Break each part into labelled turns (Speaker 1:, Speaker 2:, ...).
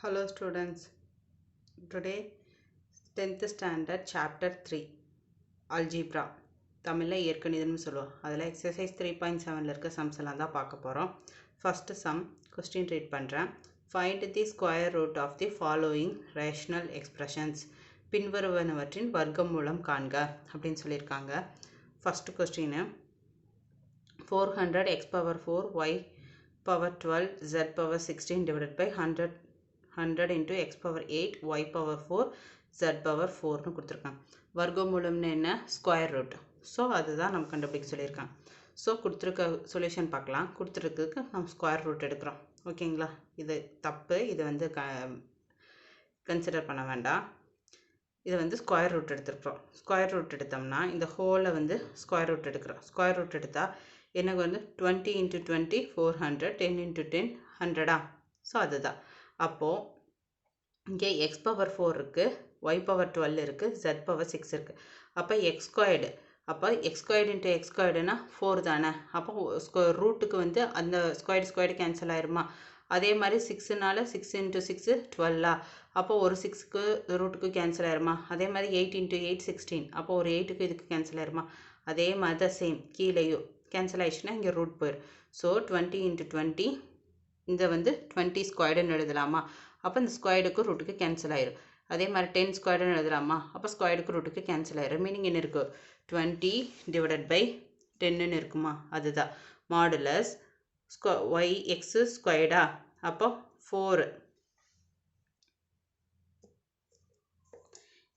Speaker 1: Hello students, today 10th standard chapter 3 algebra தமிழ்ல இயற்கணிதம்னு சொல்லுவோம். அதில் exercise 3.7ல இருக்க sums எல்லாம் தான் பார்க்க போகிறோம். first sum question read பண்ணுறேன். find the square root of the following rational expressions. பின்வருவனவற்றின் வர்க்கமூலம் காண்க அப்படின்னு சொல்லியிருக்காங்க. first question 400 x power 4 y power 12 z power 16 divided by 100 into x power 8 y power 4 z power 4 கொடுத்திருக்காங்க. வர்க்கமூலம்னு என்ன? Square root. ஸோ அதுதான் நம்ம கண்டுபிடிக்க சொல்லியிருக்காங்க. ஸோ கொடுத்துருக்க சொல்யூஷன் பார்க்கலாம். கொடுத்துருக்கிறதுக்கு நம்ம ஸ்கொயர் ரூட் எடுக்கிறோம். ஓகேங்களா? இது தப்பு. இது வந்து கன்சிடர் பண்ண வேண்டாம். இது வந்து ஸ்கொயர் ரூட் எடுத்துருக்குறோம். ஸ்கொயர் ரூட் எடுத்தோம்னா இந்த ஹோலை வந்து ஸ்கொயர் ரூட் எடுக்கிறோம். ஸ்கொயர் ரூட் எடுத்தால் எனக்கு வந்து 20 into 20 400 10 into 10 100. ஸோ அதுதான். அப்போது இங்கே எக்ஸ் பவர் 4 இருக்குது, ஒய் பவர் 12 இருக்குது, ஜெட் பவர் 6 இருக்குது. அப்போ எக்ஸ் ஸ்கொயர்டு, அப்போ எக்ஸ் ஸ்கொயர்டு இன்ட்டு எக்ஸ் ஸ்கொயர்டுனா 4 தானே. அப்போ ரூட்டுக்கு வந்து அந்த ஸ்கொயர்டு கேன்சல் ஆயிருமா? அதே மாதிரி 6னால 6 into 6 12. அப்போ ஒரு 6க்கு ரூட்டுக்கு கேன்சல் ஆயிருமா? அதே மாதிரி 8 into 8 16. அப்போ ஒரு 8க்கு இதுக்கு கேன்சல் ஆயிருமா? அதே மாதிரி தான் சேம் கீழேயும் கேன்சல் ஆயிடுச்சுன்னா இங்கே ரூட் போயிடும். ஸோ 20 into 20 இந்த வந்து 20 ஸ்கொயர்டுன்னு எழுதலாமா? அப்போ இந்த ஸ்கொயர்டுக்கு ரூட்டுக்கு கேன்சல் ஆயிரும். அதே மாதிரி 10 ஸ்கொயர்டுன்னு எழுதலாமா? அப்போ ஸ்கொயர்டுக்கு ரூட்டுக்கு கேன்சல் ஆயிரும். மீனிங் என்ன இருக்கும்? 20 டிவைடட் பை 10ன்னு இருக்குமா? அதுதான் மாடுலஸ் ஒய் எக்ஸ் ஸ்கொயர்டா. அப்போ 4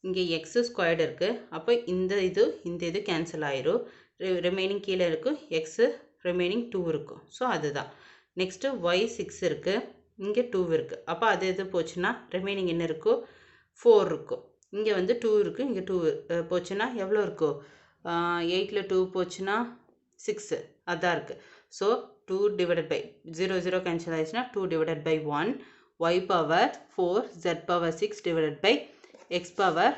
Speaker 1: இங்கே எக்ஸ் ஸ்கொயர்டு இருக்குது. அப்போ இந்த இது கேன்சல் ஆயிரும். ரிமைனிங் கீழே இருக்கும் எக்ஸு, ரிமைனிங் 2 இருக்கும். ஸோ அதுதான். நெக்ஸ்ட்டு ஒய் 6 இருக்குது, இங்கே 2 இருக்குது. அப்போ அது எது போச்சுன்னா ரிமைனிங் என்ன இருக்கும்? 4 இருக்கும். இங்கே வந்து 2 இருக்குது, இங்கே 2 போச்சுன்னா எவ்வளோ இருக்கும்? 8ல் 2 போச்சுன்னா 6 அதான் இருக்குது. ஸோ 2 டிவைடட் பை 0 0 கேன்சல் ஆயிடுச்சுன்னா 2 divided by 1 y power 4 Z power 6 divided by x power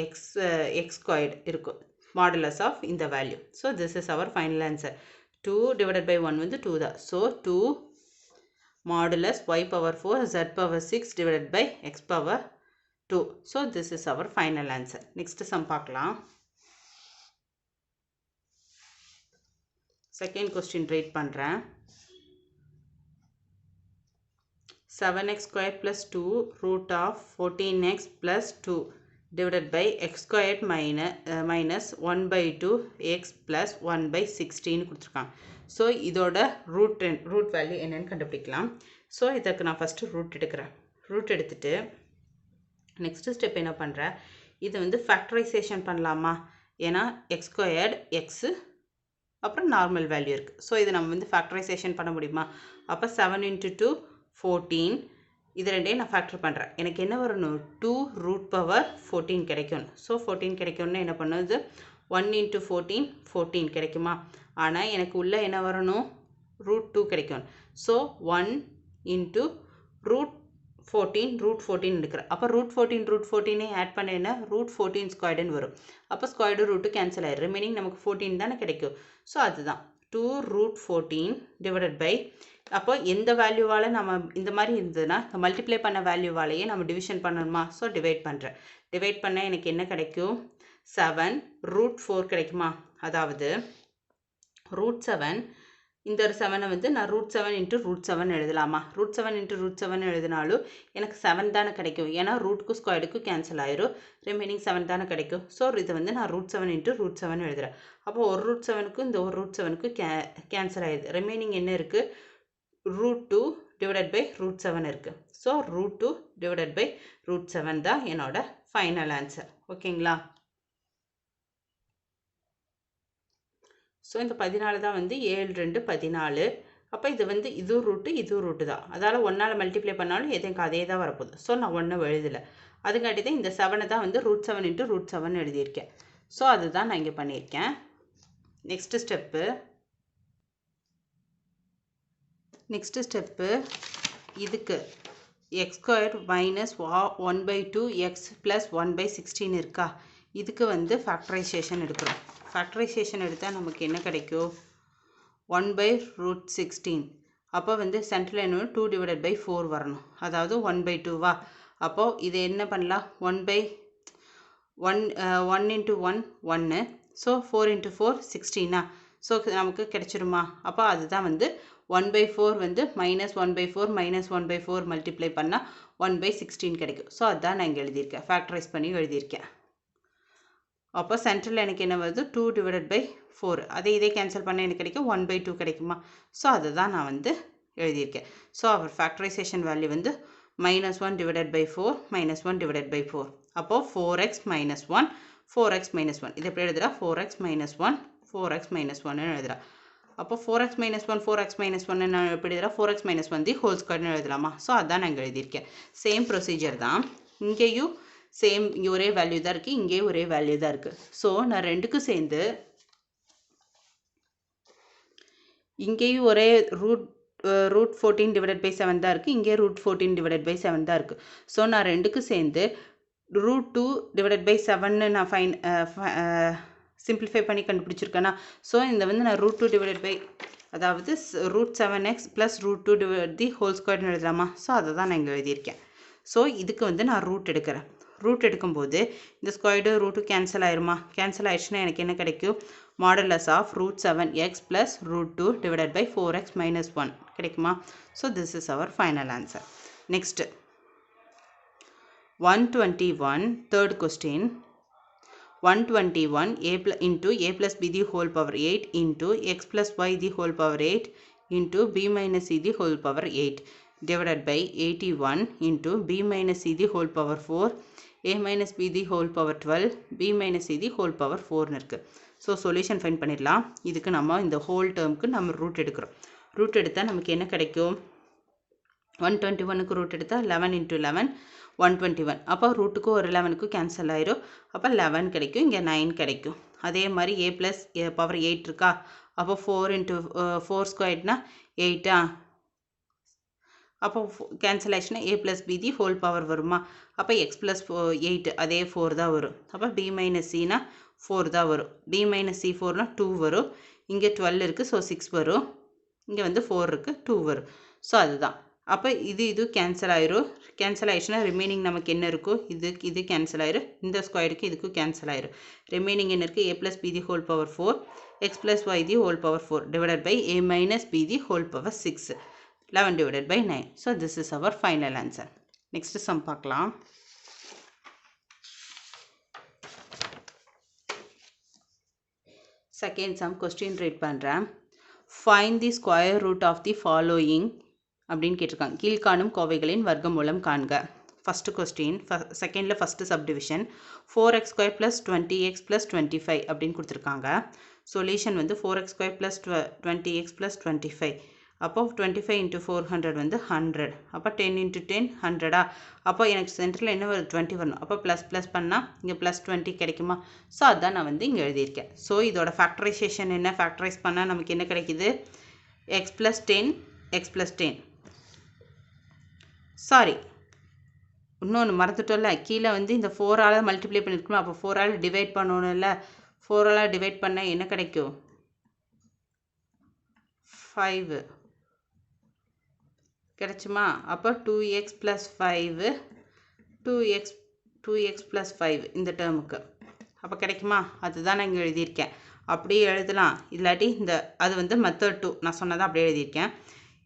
Speaker 1: x squared இருக்கும் மாடுலஸ் ஆஃப் இந்த value. So this is our final answer. 2 divided by 1 வந்து 2 தான். So 2 modulus y power 4 z power 6 divided by x power 2. So this is our final answer. Next sum பார்க்கலாம். Second question read பண்ணுறேன். 7x squared plus 2 root of 14x plus 2 divided by x squared minus 1 by 2 x plus 1 by 16 கொடுத்துருக்காங்க. So இதோட root value என்னன்னு கண்டுபிடிக்கலாம். So இதற்கு நான் first root எடுக்கிறேன். Root எடுத்துட்டு நெக்ஸ்ட் ஸ்டெப் என்ன பண்ணுறேன்? இது வந்து ஃபேக்டரைசேஷன் பண்ணலாமா? ஏன்னா எக்ஸ் ஸ்கொயர்டு எக்ஸு அப்புறம் நார்மல் வேல்யூ இருக்குது. ஸோ இதை நம்ம வந்து ஃபேக்டரைசேஷன் பண்ண முடியுமா? அப்போ 7 into 2 14. இது ரெண்டையும் நான் ஃபேக்டர் பண்ணுறேன். எனக்கு என்ன வரணும்? 2 ரூட் பவர் 14 கிடைக்கணும். ஸோ 14 கிடைக்கணும்னா என்ன பண்ணுது? 1 into 14 14 கிடைக்குமா? ஆனால் எனக்கு உள்ளே என்ன வரணும்? ரூட் 2 கிடைக்கணும். ஸோ 1 into ரூட் 14 எடுக்கிறேன். அப்போ ரூட் 14 ஆட் பண்ண என்ன? ரூட் 14 ஸ்கொயர்டுன்னு வரும். அப்போ ஸ்கொயர்டு ரூட்டு கேன்சல் ஆயிடும். ரிமைனிங் நமக்கு 14 தானே கிடைக்கும். ஸோ அதுதான் 2 ரூட் 14 டிவைடட் பை, அப்போ எந்த வேல்யூவால் நம்ம இந்த மாதிரி இருந்ததுன்னா இந்த மல்டிப்ளை பண்ண வேல்யூவாலேயே நம்ம டிவிஷன் பண்ணணுமா? ஸோ டிவைட் பண்ணுறேன். டிவைட் பண்ண எனக்கு என்ன கிடைக்கும்? 7 ரூட் 4 கிடைக்குமா? அதாவது ரூட் 7, இந்த ஒரு 7 வந்து நான் ரூட் 7 இன்ட்டு ரூட் 7 எழுதலாமா? ரூட் 7 இன்ட்டு ரூட் 7 எழுதினாலும் எனக்கு 7 தானே கிடைக்கும். ஏன்னா ரூட்டுக்கு ஸ்கொயர்டுக்கு கேன்சல் ஆயிரும். ரிமைனிங் 7 தானே கிடைக்கும். ஸோ இதை வந்து நான் ரூட் 7 இன்ட்டு ரூட் 7 எழுதுகிறேன். அப்போ ஒரு ரூட் 7க்கு இந்த ஒரு ரூட் 7க்கு கேன்சல் ஆயிடுது. ரிமைனிங் என்ன இருக்குது? ரூட் 2 டிவைடட் பை ரூட் 7 இருக்குது. So root 2 divided by root 7 தான் என்னோட ஃபைனல் ஆன்சர். ஓகேங்களா? ஸோ இந்த 14 தான் வந்து 7 2 14. அப்போ இது வந்து இது ரூட்டு தான். அதால் 1ஆல் மல்டிப்ளை பண்ணாலும் எதுக்கு அதே தான் வரப்போகுது. ஸோ நான் 1 எழுதலை. அதுக்காட்டி தான் இந்த 7 தான் வந்து ரூட் 7 இன்ட்டு ரூட் 7 எழுதியிருக்கேன். ஸோ அதுதான் நான் இங்கே பண்ணியிருக்கேன். நெக்ஸ்ட்டு ஸ்டெப்பு இதுக்கு X square minus 1 by 2 X plus 1 by 16 இருக்கா? இதுக்கு வந்து ஃபேக்டரைசேஷன் எடுக்கிறோம். ஃபேக்டரைசேஷன் எடுத்தால் நமக்கு என்ன கிடைக்கும்? 1 by root 16. அப்போ வந்து சென்ட்ரல் என்ன 2 டிவைடட் பை 4 வரணும். அதாவது 1/2வா. அப்போது இது என்ன பண்ணலாம் 1 into 1 1. So 4 into 4 16. ஸோ நமக்கு கிடைச்சிருமா. அப்போ அதுதான் வந்து 1/4 வந்து -1/4 -1/4 மல்டிப்ளை பண்ணால் 1/16 கிடைக்கும். ஸோ அதுதான் நான் இங்கே எழுதியிருக்கேன், ஃபேக்டரைஸ் பண்ணி எழுதியிருக்கேன். அப்போ சென்ட்ரல் எனக்கு என்ன வருது 2 டிவைடட் பை 4. இதே கேன்சல் பண்ண எனக்கு கிடைக்கும் 1/2 கிடைக்குமா. ஸோ அதை தான் நான் வந்து எழுதியிருக்கேன். ஸோ அவர் ஃபேக்டரைசேஷன் வேல்யூ வந்து -1 டிவைடட் பை 4 -1 டிவைடட் பை 4. அப்போது 4x - 1 4x - 1 இது எப்படி எழுதுறா 4x - 1 4x - 1 எழுதுறா. அப்போ 4x - 1 4x - 1 நான் எப்படி எழுதுறா 4x - 1 தி ஹோல் ஸ்கொயர்னு எழுதலாமா. ஸோ அதான் நான் இங்கே எழுதியிருக்கேன். சேம் ப்ரொசீஜர் தான் இங்கேயும். சேம் இங்கே ஒரே வேல்யூ தான் இருக்குது, இங்கேயும் ஒரே வேல்யூ தான் இருக்குது. ஸோ நான் ரெண்டுக்கும் சேர்ந்து இங்கேயும் ஒரே ரூட் 14 டிவைடட் பை 7 தான் இருக்குது, இங்கே ரூட் 14 டிவைடட் பை 7 தான் இருக்குது. ஸோ நான் ரெண்டுக்கும் சேர்ந்து ரூட் 2 டிவைடட் பை 7ன்னு நான் சிம்பிளிஃபை பண்ணி கண்டுபிடிச்சிருக்கேன்னா. ஸோ இந்த வந்து நான் ரூட் 2 டிவைடட் பை அதாவது root 7x plus root 2 divide the whole ஸ்கொயர்னு எழுதலாமா. ஸோ அதை தான் நான் இங்கே எழுதியிருக்கேன். ஸோ இதுக்கு வந்து நான் ரூட் எடுக்கிறேன். ரூட் எடுக்கும்போது இந்த ஸ்கொயர்டு ரூட்டு கேன்சல் ஆயிருமா. கேன்சல் ஆயிடுச்சுன்னா எனக்கு என்ன கிடைக்கும் modulus of root 7x plus root 2 divided by 4x - 1 கிடைக்குமா. So this is our final answer. Next 121 third question. 121 into a plus b the whole power 8 into x plus y the whole power 8 into b minus c the whole power 8 divided by 81 into b minus c the whole power 4 a minus b the whole power 12 b minus c the whole power 4 இருக்கு. So solution find பண்ணிடலாம். இதுக்கு நம்ம இந்த whole டேர்முக்கு நம்ம root எடுக்கிறோம். Root எடுத்தால் நமக்கு என்ன கிடைக்கும் 121க்கு ரூட் எடுத்தால் 11 into 11 121. அப்போ ரூட்டுக்கு ஒரு 11க்கு கேன்சல் ஆயிரும். அப்போ 11 கிடைக்கும், இங்கே 9 கிடைக்கும். அதே மாதிரி a ப்ளஸ் பவர் 8 இருக்கா. அப்போ 4 into 4 ஸ்கொயர்ட்னா 8. அப்போ கேன்சல் ஆயிடுச்சுன்னா a plus b the whole power வருமா. அப்போ x ப்ளஸ் 8 அதே 4 தான் வரும். அப்போ b மைனஸ் சினா 4 தான் வரும். b மைனஸ் c 4னா 2 வரும். இங்கே 12 இருக்குது, ஸோ 6 வரும். இங்கே வந்து 4 இருக்குது, 2 வரும். ஸோ அதுதான். அப்போ இது கேன்சல் ஆயிரும். கேன்சல் ஆயிடுச்சுன்னா ரிமைனிங் நமக்கு என்ன இருக்கும் இது கேன்சல் ஆயிரும். இந்த ஸ்கொயருக்கு இதுக்கும் கேன்சல் ஆயிரும். ரிமைனிங் என்ன இருக்குது a plus b the whole power 4 x plus y the whole power 4 divided by a minus b the whole power 6 11 divided by 9. So this is our final answer. Next sum பார்க்கலாம். Second sum question read பண்ணுறேன். Find the square root of the following அப்படின்னு கேட்டிருக்காங்க. கீழ்காணும் கோவைகளின் வர்க்கமூலம் காண்க. First question, secondல first subdivision 4x square plus 20x plus 25 அப்படின்னு கொடுத்துருக்காங்க. Solution வந்து 4x square plus 20x plus 25. அப்போ 25 into 400 வந்து 100. அப்போ 10 into 10 100. அப்போ எனக்கு சென்டரில் என்ன வருது 20 வரணும். அப்போ ப்ளஸ் பண்ணால் இங்கே ப்ளஸ் 20 கிடைக்குமா. ஸோ அதான் நான் வந்து இங்கே எழுதியிருக்கேன். ஸோ இதோட ஃபேக்டரைசேஷன் என்ன, ஃபேக்டரைஸ் பண்ணால் நமக்கு என்ன கிடைக்குது x plus 10 x plus 10. Sorry, இன்னொன்று மறந்துட்டோம்ல, கீழே வந்து இந்த 4ஆல் மல்டிப்ளை பண்ணியிருக்கணும். அப்போ 4ஆல் டிவைட் பண்ணணும்ல. 4ஆல் டிவைட் பண்ணால் என்ன கிடைக்கும் 5 கிடைச்சுமா. அப்போ 2x plus 5 2x plus 5 இந்த டேர்முக்கு அப்போ கிடைக்குமா. அதுதான் நான் இங்கே எழுதியிருக்கேன். அப்படியே எழுதலாம், இல்லாட்டி அது வந்து மெத்தட் 2 நான் சொன்னதை அப்படியே எழுதியிருக்கேன்.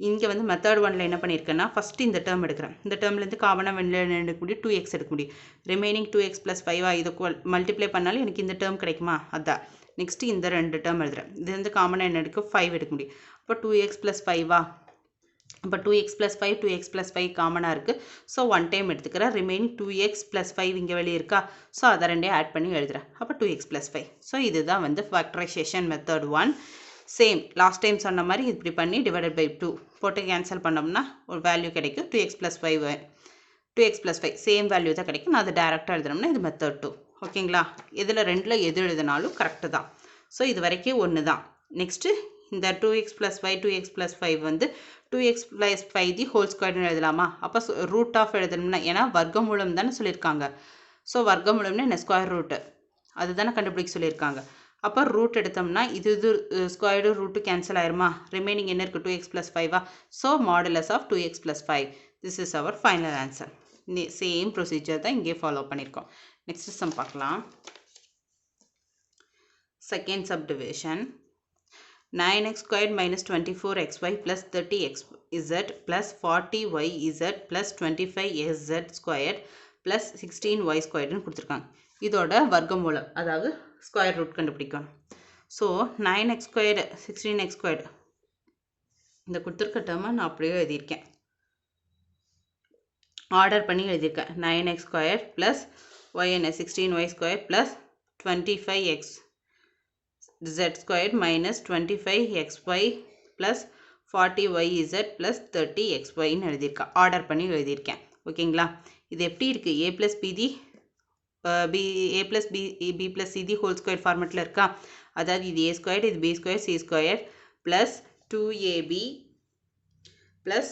Speaker 1: இங்கே வந்து மெத்தட் 1ல் என்ன பண்ணியிருக்கேன்னா ஃபஸ்ட்டு இந்த டேர்ம் எடுக்கிறேன். இந்த டேர்ம்லேருந்து காமனாக வெளியில் எடுக்க முடியும், 2x எடுக்க முடியும். ரிமைனிங் 2x plus 5 இது மல்டிப்ளை பண்ணாலும் எனக்கு இந்த டேர்ம் கிடைக்குமா. அதான் நெக்ஸ்ட்டு இந்த 2 டேர்ம் எழுதுகிறேன். இது வந்து காமனாக என்ன எடுக்க 5 எடுக்க முடியும். அப்போ 2x plus 5 அப்போ 2x plus 5 2x plus 5 காமனாக இருக்குது. ஸோ 1 டைம் எடுத்துக்கிறேன். ரிமைனிங் 2x plus 5 இங்கே வெளியே இருக்கா. ஸோ அதை ரெண்டையும் ஆட் பண்ணி எழுதுகிறேன். அப்போ 2x plus 5. ஸோ இதுதான் வந்து factorisation method 1. Same last time சொன்ன மாதிரி இப்படி பண்ணி டிவைடட் பை 2 போட்டு கேன்சல் பண்ணோம்னா ஒரு வேல்யூ கிடைக்கும் 2x plus 5 2x plus 5 same value தான் கிடைக்கும். நான் அதை டேரெக்டாக எழுதுனோம்னா இது மெத்தட் 2. ஓகேங்களா. இதில் ரெண்டில் எது எழுதினாலும் கரெக்டு தான். ஸோ இது வரைக்கும் ஒன்று தான். நெக்ஸ்ட்டு இந்த 2x plus 5 2x plus 5 வந்து 2x plus 5 தி ஹோல் ஸ்கொயர்னு எழுதலாமா. அப்போ ரூட் ஆஃப் எழுதணும்னா, ஏன்னா வர்க்கமூலம் தானே சொல்லியிருக்காங்க. ஸோ வர்க்கமூலம்னா என்ன ஸ்கொயர் ரூட்டு அதுதானே கண்டுபிடிக்க சொல்லியிருக்காங்க. அப்போ ரூட் எடுத்தோம்னா இது ஸ்கொயர்டு ரூட்டு கேன்சல் ஆயிருமா, ரிமைனிங் என்ன இருக்குது 2x + 5 so modulus of 2x + 5. This is our final answer. Same procedure தான் இங்கே ஃபாலோ பண்ணியிருக்கோம். நெக்ஸ்ட் சம் பார்க்கலாம். Second subdivision 9x² - 24xy + 30xz + 40yz + 25xz² + 16y² கொடுத்துருக்காங்க. இதோட வர்க்கமூலம் அதாவது ஸ்கொயர் ரூட் கண்டுபிடிக்கணும். ஸோ 9x², 16x², இந்த கொடுத்துருக்க டேர்மை நான் அப்படியே எழுதியிருக்கேன், ஆர்டர் பண்ணி எழுதியிருக்கேன். 9x² + yn 16y² + 25xz² - 25xy + 40yz + 30xyன்னு எழுதியிருக்கேன், ஆர்டர் பண்ணி எழுதியிருக்கேன். ஓகேங்களா? இது எப்படி இருக்குது? a + b + c whole square ஃபார்மெட்டில் இருக்கா? அதாவது இது a², இது b² c² + 2ab +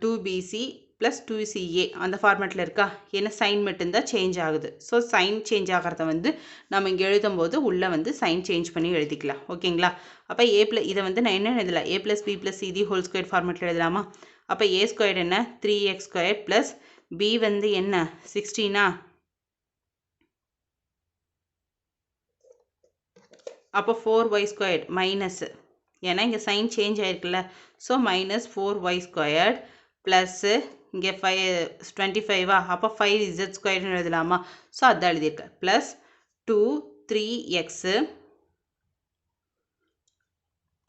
Speaker 1: 2bc + 2ca அந்த ஃபார்மெட்டில் இருக்கா? ஏன்னா சைன் மட்டும்தான் சேஞ்ச் ஆகுது. ஸோ சைன் சேஞ்ச் ஆகிறத வந்து நம்ம இங்கே எழுதும்போது உள்ளே வந்து சைன் சேஞ்ச் பண்ணி எழுதிக்கலாம். ஓகேங்களா? அப்போ இதை வந்து நான் என்ன எழுதலாம்? a + b + c whole square ஃபார்மெட்டில் எழுதலாமா? அப்போ a² என்ன 3x² ப்ளஸ் b வந்து என்ன 16 அப்போ 4y² மைனஸ், ஏன்னா இங்கே சைன் சேஞ்ச் ஆயிருக்குல்ல, ஸோ -4y² ப்ளஸ்ஸு இங்கே 25 அப்போ 5z² எழுதலாமா? ஸோ அதான் எழுதியிருக்கேன். ப்ளஸ் 2 3x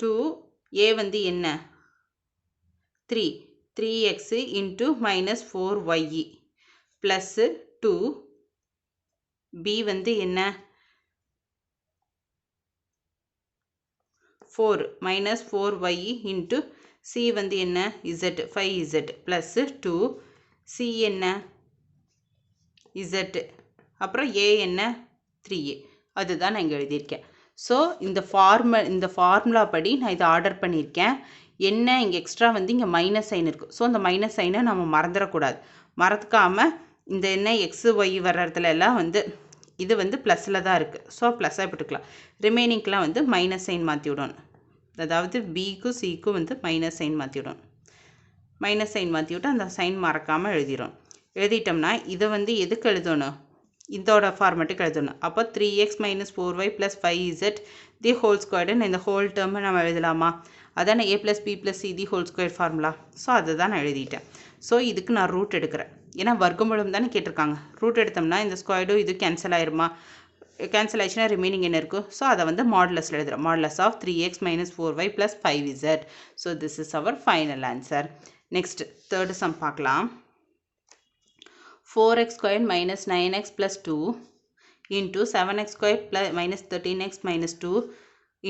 Speaker 1: 2a வந்து என்ன 3x into -4y plus 2b வந்து என்ன 4 -4y இன்ட்டு c வந்து என்ன z 5z ப்ளஸ்ஸு 2c என்ன z அப்புறம் a என்ன 3a. அதுதான் நான் இங்கே எழுதியிருக்கேன். ஸோ இந்த ஃபார்முலா படி நான் இதை ஆர்டர் பண்ணியிருக்கேன். என்ன இங்கே எக்ஸ்ட்ரா வந்து இங்கே மைனஸ் சைன் இருக்குது. ஸோ அந்த மைனஸ் சைனை நம்ம மறந்துடக்கூடாது. மறக்காமல் இந்த என்ன எக்ஸு ஒய் வர்ற இடத்துல எல்லாம் வந்து இது வந்து ப்ளஸில் தான் இருக்குது. ஸோ ப்ளஸ்ஸாக போட்டுக்கலாம். ரிமைனிங்க்கெலாம் வந்து மைனஸ் சைன் மாற்றி விடணும். அதாவது பிக்கும் சிக்கும் வந்து மைனஸ் சைன் மாற்றி விடணும். மைனஸ் சைன் மாற்றி விட்டு அந்த சைன் மறக்காமல் எழுதிடும். எழுதிட்டோம்னா இதை வந்து எதுக்கு எழுதணும்? இதோட ஃபார்மெட்டுக்கு எழுதணும். அப்போ 3x - 4y + 5z the whole ஸ்கொயர்டுன்னு இந்த ஹோல் டேர்மை நம்ம எழுதலாமா? அதான a + b + c the whole square formula. So அதை தான் நான் எழுதிட்டேன். ஸோ இதுக்கு நான் ரூட் எடுக்கிறேன். ஏன்னா வர்க்கமூலம் தானே கேட்டிருக்காங்க. ரூட் எடுத்தோம்னா இந்த ஸ்கொயர்டும் இது கேன்சல் ஆயிருமா? கேன்சல் ஆயிடுச்சுன்னா ரிமைனிங் என்ன இருக்கும்? ஸோ அதை வந்து மாடுலஸில் எழுதுகிறோம். Modulus of 3x - 4y + 5z. So this is our final answer. Next third sum பார்க்கலாம். 4x² - 9x + 2 into 7x² - 13x - 2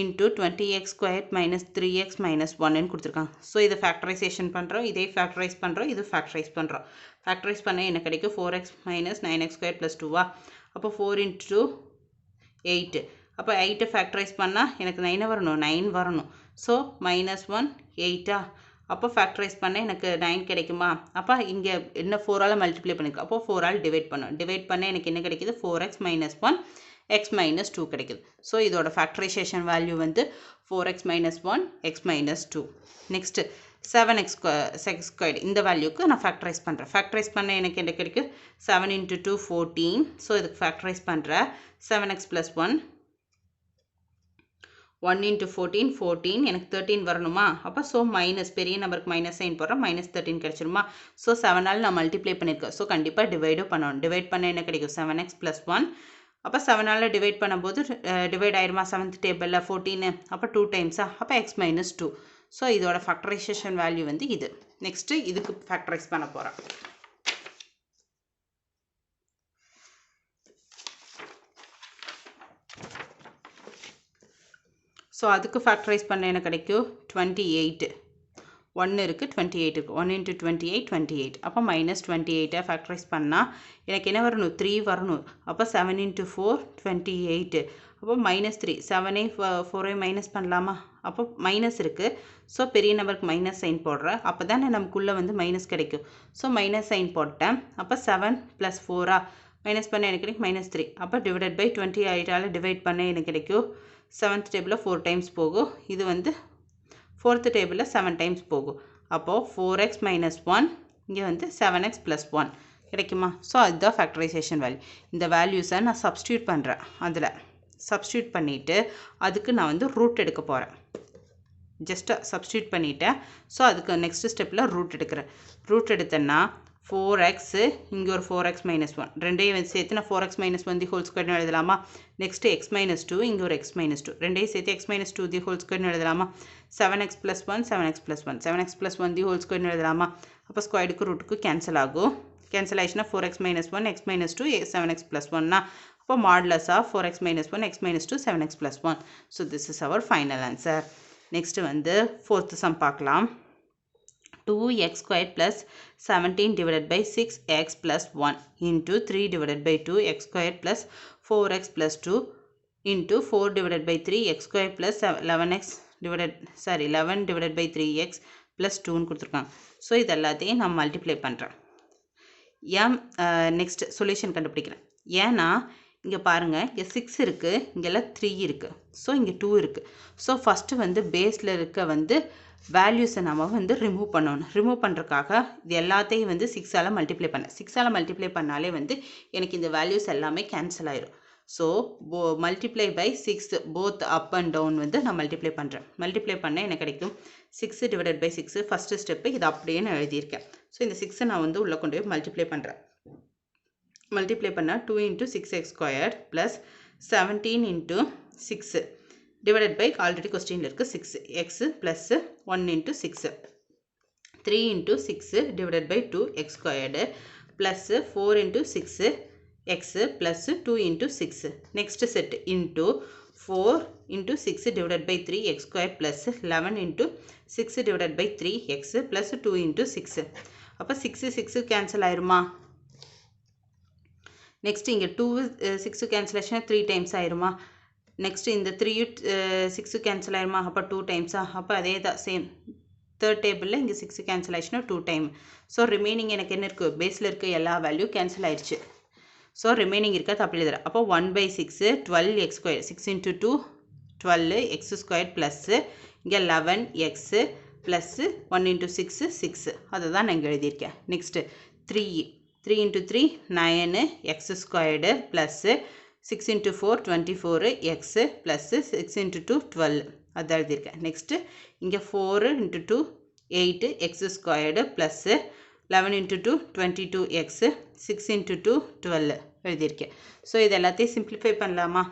Speaker 1: into 20x² - 3x - 1 கொடுத்துருக்காங்க. ஸோ இதை ஃபேக்டரைசேஷன் பண்ணுறோம், இதே ஃபேக்டரைஸ் பண்ணுறோம், இது ஃபேக்டரைஸ் பண்ணுறோம். ஃபேக்டரைஸ் பண்ண என்ன கிடைக்கும்? 4x - 9x² + 2 அப்போ 4 × 8. அப்போ 8 ஃபேக்டரைஸ் பண்ணால் எனக்கு 9 வரணும், 9 வரணும். ஸோ -1 8 அப்போ ஃபேக்டரைஸ் பண்ண எனக்கு 9 கிடைக்குமா? அப்போ இங்கே என்ன 4ஆல் மல்டிப்ளை பண்ணிருக்கு. அப்போ 4ஆல் டிவைட் பண்ணணும். டிவைட் பண்ண எனக்கு என்ன கிடைக்குது? 4x - 1 x - 2 கிடைக்குது. ஸோ இதோட ஃபேக்டரைசேஷன் வேல்யூ வந்து 4x - 1 x - 2. நெக்ஸ்ட்டு 7x² இந்த வேல்யூக்கு நான் ஃபேக்டரைஸ் பண்ணுறேன். ஃபேக்டரைஸ் பண்ண எனக்கு என்ன கிடைக்கும்? 7 × 2 14. ஸோ இதுக்கு ஃபேக்டரைஸ் பண்ணுறேன். 7x + 1 1 × 14 14 எனக்கு 13 வரணுமா? அப்போ ஸோ மைனஸ் பெரிய நம்பருக்கு மைனஸ் சைன் போடுறோம், -13 கிடச்சிருமா? ஸோ 7ஆல் நான் மல்டிப்ளை பண்ணியிருக்கேன். ஸோ கண்டிப்பாக டிவைடும் பண்ணணும். டிவைட் பண்ண என்ன கிடைக்கும்? 7x + 1 அப்போ 7ஆல் டிவைட் பண்ணும்போது டிவைட் ஆயிருமா? 7th டேபிளில் 14 அப்போ 2 டைம்ஸா? அப்போ x - 2. ஸோ இதோட ஃபேக்டரைசேஷன் வேல்யூ வந்து இது. நெக்ஸ்ட்டு இதுக்கு ஃபேக்டரைஸ் பண்ண போகிறேன். ஸோ அதுக்கு ஃபேக்டரைஸ் பண்ண என்ன கிடைக்கும்? 28 1 இருக்குது, 28 இருக்குது. 1 × 28 28. அப்போ -28 ஃபேக்டரைஸ் பண்ணால் எனக்கு என்ன வரணும்? 3 வரணும். அப்போ 7 × 4 28. அப்போ -3 7 4 மைனஸ் பண்ணலாமா? அப்போ மைனஸ் இருக்குது. ஸோ பெரிய நம்பருக்கு மைனஸ் சைன் போடுறேன். அப்போ தானே நமக்குள்ளே வந்து மைனஸ் கிடைக்கும். ஸோ மைனஸ் சைன் போட்டேன். அப்போ 7 + 4 மைனஸ் பண்ண எனக்கு கிடைக்கும் -3. அப்போ டிவைடட் பை 28ஆல் டிவைட் பண்ண எனக்கு கிடைக்கும் செவன்த் டேபிளில் 4 டைம்ஸ் போகும். இது வந்து ஃபோர்த்து டேபிளில் 7 டைம்ஸ் போகும். அப்போது 4x மைனஸ் 1 இங்கே வந்து 7x ப்ளஸ் 1 கிடைக்குமா? ஸோ அதுதான் ஃபேக்டரைசேஷன் வேல்யூ. இந்த வேல்யூஸை நான் சப்ஸ்டியூட் பண்ணுறேன். அதில் சப்ஸ்டியூட் பண்ணிவிட்டு அதுக்கு நான் வந்து ரூட் எடுக்க போகிறேன். ஜஸ்ட்டாக சப்ஸ்டியூட் பண்ணிவிட்டேன். ஸோ அதுக்கு நெக்ஸ்ட் ஸ்டெப்பில் ரூட் எடுக்கிறேன். ரூட் எடுத்தேன்னா 4x இங்கே ஒரு 4x மைனஸ் 1 ரெண்டையும் வந்து சேர்த்து நான் 4x மைனஸ் 1 தி ஹோல் ஸ்கொயர்னு எழுதலாமா? நெக்ஸ்ட்டு x மைனஸ் 2 இங்கே ஒரு x மைனஸ் 2 ரெண்டையும் சேர்த்து x மைனஸ் 2 தி ஹோல் ஸ்கொயர்னு எழுதலாமா? 7x plus 1 7x plus 1 7x plus 1 தி ஹோல் ஸ்கொயர்னு எழுதலாமா? அப்போ ஸ்கொயர்டுக்கு ரூட்டுக்கு கேன்சல் ஆகும். கேன்சல் ஆயிடுச்சுன்னா 4x minus 1 x minus 2 7x plus 1னா அப்போ modulus of 4x minus 1 x minus 2 7x plus 1. So this is our final answer. Next வந்து ஃபோர்த்து சம் பார்க்கலாம். 2x squared plus 17 divided by 6x plus 1 into 3 divided by 2 x squared plus 4x plus 2 into 4 divided by 3 x squared plus 11 divided by 3x plus 2 கொடுத்துருக்காங்க. So இது எல்லாத்தையும் நான் multiply பண்ணுறேன். Next solution கண்டுபிடிக்கிறேன். ஏன்னா இங்கே பாருங்கள், இங்கே 6 இருக்குது, இங்கெல்லாம் 3 இருக்குது, ஸோ இங்கே 2 இருக்குது. ஸோ ஃபஸ்ட்டு வந்து பேஸில் இருக்க வந்து வேல்யூஸை நம்ம வந்து ரிமூவ் பண்ணணும். ரிமூவ் பண்ணுறதுக்காக இது எல்லாத்தையும் வந்து 6ஆல் மல்டிப்ளை பண்ணேன். 6ஆல் மல்டிப்ளை பண்ணாலே வந்து எனக்கு இந்த வேல்யூஸ் எல்லாமே கேன்சல் ஆயிடும். So multiply by 6 both up and down வந்து நான் மல்டிப்ளை பண்ணுறேன். மல்டிப்ளை பண்ண எனக்கு கிடைக்கும் 6 டிவைடட் பை 6 ஃபஸ்ட்டு ஸ்டெப்பு. இது அப்படியே நான் எழுதியிருக்கேன். ஸோ இந்த 6 நான் வந்து உள்ளே கொண்டு போய் மல்டிப்ளை பண்ணுறேன். மல்டிப்ளை பண்ணால் 2 into 6x squared plus 17 into 6 divided by already கொஸ்டினில் இருக்குது 6x plus 1 into 6 3 into 6 divided by 2x squared plus 4 into 6x plus 2 into 6 next set into 4 into 6 divided by 3x squared plus 11 into 6 divided by 3x plus 2 into 6. அப்போ 6 cancel ஆயிருமா? Next இங்கே 2 6 cancellation 3 times ஆயிருமா? Next இந்த 3 6 cancel ஆயிருமா? அப்போ 2 டைம்ஸா? அப்போ அதே தான் சேம். தேர்ட் டேபிளில் இங்கே 6 கேன்சல் ஆயிடுச்சுன்னா 2 டைம். ஸோ ரிமைனிங் எனக்கு என்ன இருக்குது? பேஸில் இருக்க எல்லா வேல்யூ கேன்சல் ஆயிடுச்சு. ஸோ ரிமைனிங் இருக்காது அப்படி எழுதுறேன். அப்போ 1/6 12x square 6 into 2 12x square plus இங்கே 11x ப்ளஸ்ஸு 1 into 6 6 அதை தான் நான் இங்கே எழுதியிருக்கேன். Next 3 into 3 9x squared plus 6 into 4 24x plus 6 into 2 12 அது எழுதியிருக்கேன். நெக்ஸ்ட்டு இங்கே 4 into 2 8x squared plus 11 into 2 22x 6 into 2 12 எழுதியிருக்கேன். ஸோ இது எல்லாத்தையும் சிம்பிளிஃபை பண்ணலாமா?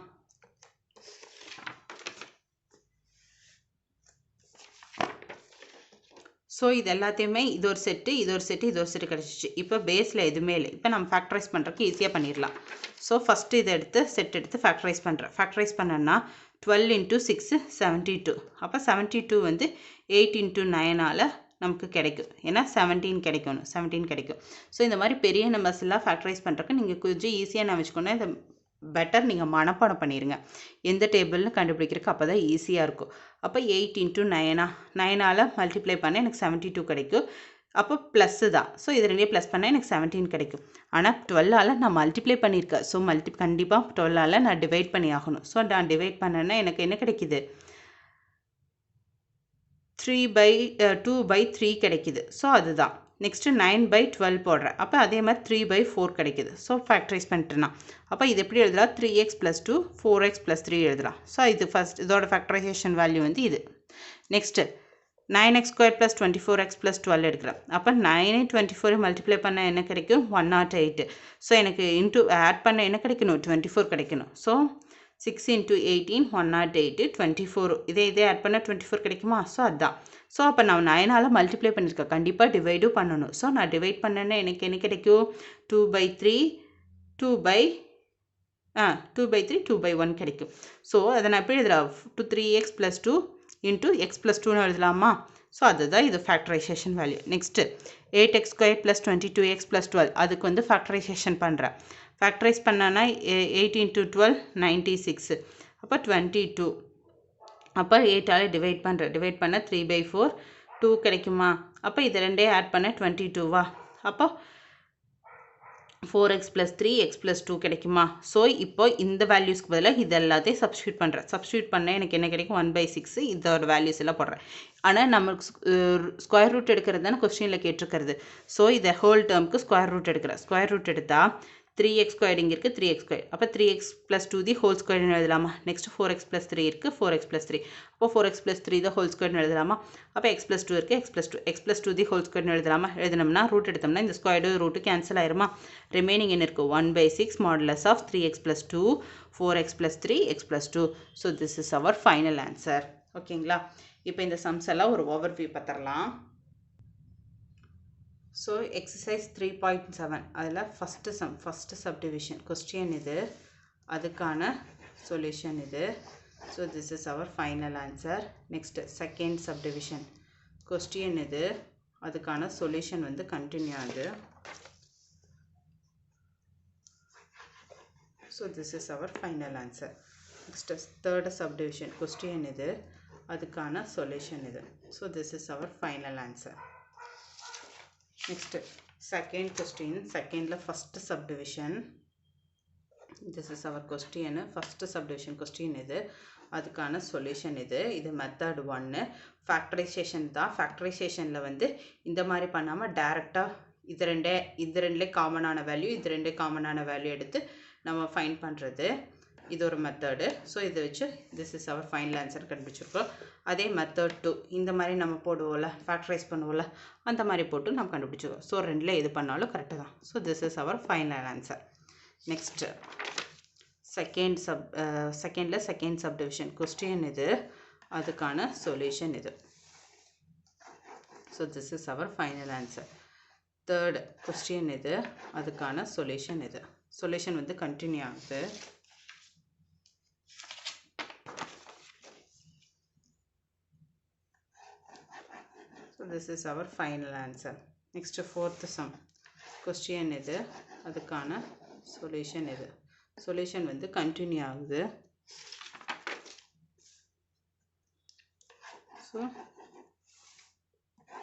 Speaker 1: ஸோ இது எல்லாத்தையுமே இது ஒரு செட்டு இது ஒரு செட்டு கிடச்சிச்சு. இப்போ பேஸில் எதுவுமே இல்லை. இப்போ நம்ம ஃபேக்டரைஸ் பண்ணுறதுக்கு ஈஸியாக பண்ணிடலாம். ஸோ ஃபஸ்ட்டு இதை எடுத்து செட் எடுத்து ஃபேக்டரைஸ் பண்ணுறேன். ஃபேக்டரைஸ் பண்ணேன்னா 12 into 6 72. அப்போ 72 வந்து 8 into 9ஆல் நமக்கு கிடைக்கும். ஏன்னா 17 கிடைக்கும். ஸோ இந்த மாதிரி பெரிய நம்பர்ஸ் எல்லாம் ஃபேக்டரைஸ் பண்ணுறதுக்கு நீங்கள் கொஞ்சம் ஈஸியாக நான் வச்சுக்கோன்னா இதை பெட்டர் நீங்கள் மனப்பாடம் பண்ணிடுங்க. எந்த டேபிள்னு கண்டுபிடிக்கிறதுக்கு அப்போ தான் ஈஸியாக இருக்கும். அப்போ 8 into 9ஆல் மல்டிப்ளை பண்ண எனக்கு 72 கிடைக்கும். அப்போ ப்ளஸ்ஸு தான். ஸோ இது ரெண்டையும் ப்ளஸ் பண்ணால் எனக்கு 17 கிடைக்கும். ஆனால் 12ஆல் நான் மல்டிப்ளை பண்ணியிருக்கேன். ஸோ கண்டிப்பாக 12ஆல் நான் டிவைட் பண்ணி ஆகணும். ஸோ நான் டிவைட் பண்ணேன்னா எனக்கு என்ன கிடைக்கிது? 2/3 கிடைக்கிது. ஸோ அதுதான். நெக்ஸ்ட்டு 9/12 போடுறேன். அப்போ அதே மாதிரி 3/4 கிடைக்கிது. ஸோ ஃபேக்டரைஸ் பண்ணிட்டேன்னா அப்போ இது எப்படி எழுதலாம்? 3x + 2 4x + 3 எழுதலாம். ஸோ இது ஃபஸ்ட் இதோட ஃபேக்டரைசேஷன் வேல்யூ வந்து இது. நெக்ஸ்ட்டு 9x² + 24x + 12 எடுக்கிறேன். அப்போ 9 24 மல்டிப்ளை பண்ண என்ன கிடைக்கும்? 108. ஸோ எனக்கு ஆட் பண்ண என்ன கிடைக்கணும்? 24 கிடைக்கணும். ஸோ 6 into 18 108 24 இதே ஆட் பண்ண 24 கிடைக்குமா? ஸோ அதுதான். ஸோ அப்போ நான் 9ஆல் மல்டிப்ளை பண்ணியிருக்கேன். கண்டிப்பாக டிவைடும் பண்ணணும். ஸோ நான் டிவைட் பண்ணேன்னா எனக்கு என்ன கிடைக்கும்? 2/3 2/1 கிடைக்கும். ஸோ அதை நான் எப்படி எழுதுறேன்? 3x + 2 into x + 2ன்னு எழுதலாமா? ஸோ அதுதான் இது factorisation value. Next 8x² + 22x + 12 அதுக்கு வந்து ஃபேக்டரைசேஷன் பண்ணுறேன். ஃபேக்டரைஸ் பண்ணான்னா 8 into 12 96. அப்போ 22. அப்போ 8ஆல் டிவைட் பண்ணுறேன். டிவைட் பண்ண 3/4 2 கிடைக்குமா? அப்போ இது ரெண்டே ஆட் பண்ண 22வா? அப்போ 4x plus 3 x plus 2 கிடைக்குமா? ஸோ இப்போ இந்த வேல்யூஸ்க்கு பதிலாக இது எல்லாத்தையும் சப்ஸ்டியூட் பண்ணுறேன். சப்ஸ்டியூட் பண்ணால் எனக்கு என்ன கிடைக்கும்? 1/6 இதோட வேல்யூஸ் எல்லாம் போடுறேன். ஆனால் நமக்கு ஸ்கொயர் ரூட் எடுக்கிறது தானே கொஸ்டினில் கேட்டிருக்கிறது. ஸோ இதை ஹோல் டேர்முக்கு ஸ்கொயர் ரூட் எடுக்கிறேன். ஸ்கொயர் ரூட் எடுத்தால் 3x ஸ்கொயர் இங்கே இருக்குது 3x ஸ்கொயர். அப்போ 3x plus 2 தி ஹோல் ஸ்கொயர்னு எழுதலாமா? நெக்ஸ்ட் 4x plus 3 இருக்குது 4x plus 3. அப்போ 4x plus 3 த ஹோல் ஸ்கொயர்னு எழுதலாமா? அப்போ x plus 2 இருக்குது x plus 2 தி ஹோல் ஸ்கொயர்னு எழுதலாமா? எழுதினோம்னா ரூட் எடுத்தோம்னா இந்த ஸ்கொயர்டு ரூட்டு கேன்சல் ஆயிருமா? ரிமைனிங் என்ன இருக்குது? 1/6 modulus of 3x plus 2 4x plus 3 x plus 2. So this is our final answer. ஓகேங்களா? இப்போ இந்த சம்ஸ் எல்லாம் ஒரு ஓவர்வியூ பார்த்துடலாம். ஸோ எக்ஸசைஸ் 3.7 அதில் ஃபஸ்ட்டு சப்டிவிஷன் கொஸ்டின் இது, அதுக்கான சொல்யூஷன் இது. So this is our final answer. Next second subdivision question இது, அதுக்கான சொல்யூஷன் வந்து கண்டினியூ ஆகுது. So this is our final answer. Next third subdivision question இது, அதுக்கான சொல்யூஷன் இது. So this is our final answer. Next second question, secondல first subdivision. This is our question. First subdivision question இது, அதுக்கான solution இது. இது method 1. factorization தான். factorizationல வந்து இந்த மாதிரி பண்ணாமல் டைரெக்டாக இது ரெண்டே காமனான வேல்யூ இது ரெண்டே காமனான வேல்யூ எடுத்து நம்ம ஃபைண்ட் பண்ணுறது. இது ஒரு மெத்தடு. ஸோ இதை வச்சு this is our final answer கண்டுபிடிச்சிருக்கோம். அதே மெத்தட் 2 இந்த மாதிரி நம்ம போடுவோம்ல, ஃபேக்டரைஸ் பண்ணுவோம்ல, அந்த மாதிரி போட்டு நம்ம கண்டுபிடிச்சிருக்கோம். ஸோ ரெண்டில் எது பண்ணாலும் கரெக்டு தான். So this is our final answer. Next செகண்டில் செகண்ட் சப்டிவிஷன் கொஸ்டின் இது, அதுக்கான சொல்யூஷன் இது. So this is our final answer. Third question இது, அதுக்கான சொல்யூஷன் இது. சொல்யூஷன் வந்து கண்டினியூ ஆகுது. So this is our final answer. Next fourth sum question இது, அதுக்கான solution இது. solution வந்து continue ஆகுது. So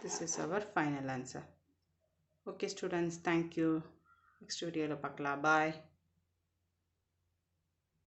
Speaker 1: this is our final answer. Okay students, thank you. Next video ல பார்க்கலாம். Bye.